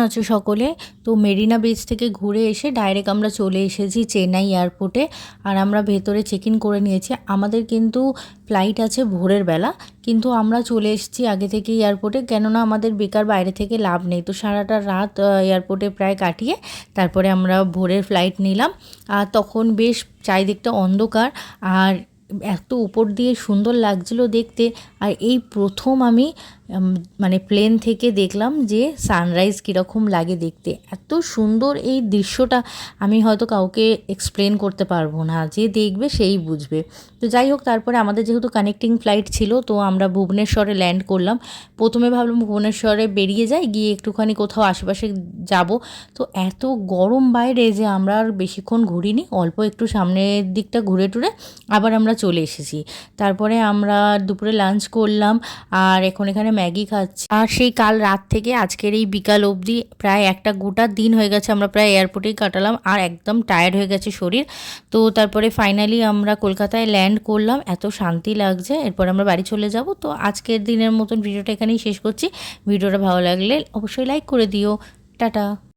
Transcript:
আছো সকলে? তো মেরিনা বিচ থেকে ঘুরে এসে ডাইরেক্ট আমরা চলে এসেছি চেন্নাই এয়ারপোর্টে। আর আমরা ভেতরে চেক ইন করে নিয়েছি। আমাদের কিন্তু ফ্লাইট আছে ভোরের বেলা, কিন্তু আমরা চলে এসেছি আগে থেকে এয়ারপোর্টে, কেননা আমাদের বেকার বাইরে থেকে লাভ নেই। তো সারাটা রাত এয়ারপোর্টে প্রায় কাটিয়ে তারপরে আমরা ভোরের ফ্লাইট নিলাম। আর তখন বেশ চারিদিকটা অন্ধকার, আর এত উপর দিয়ে সুন্দর লাগছিল দেখতে। আর এই প্রথম আমি মানে প্লেন থেকে দেখলাম যে সানরাইজ কীরকম লাগে দেখতে। এত সুন্দর এই দৃশ্যটা আমি হয়তো কাউকে এক্সপ্লেন করতে পারবো না, যে দেখবে সেই বুঝবে। তো যাই হোক, তারপরে আমাদের যেহেতু কানেক্টিং ফ্লাইট ছিল, তো আমরা ভুবনেশ্বরে ল্যান্ড করলাম। প্রথমে ভাবলাম ভুবনেশ্বরে বেরিয়ে যাই, গিয়ে একটুখানি কোথাও আশেপাশে যাব। তো এত গরম বাইরে যে আমরা আর বেশিক্ষণ ঘুরিনি, অল্প একটু সামনের দিকটা ঘুরে টুরে আবার আমরা চলে এসেছি। তারপরে আমরা দুপুরে লাঞ্চ করলাম, আর এখন এখানে ম্যাগি খাচ্ছি। আর সেই কাল রাত থেকে আজকের এই বিকাল অবধি প্রায় একটা গোটা দিন হয়ে গেছে আমরা প্রায় এয়ারপোর্টেই কাটালাম, আর একদম টায়ার্ড হয়ে গেছে শরীর। তো তারপরে ফাইনালি আমরা কলকাতায় ল্যান্ড করলাম, এত শান্তি লাগছে। এরপর আমরা বাড়ি চলে যাব। তো আজকের দিনের মতন ভিডিওটা এখানেই শেষ করছি। ভিডিওটা ভালো লাগলে অবশ্যই লাইক করে দিও। টাটা।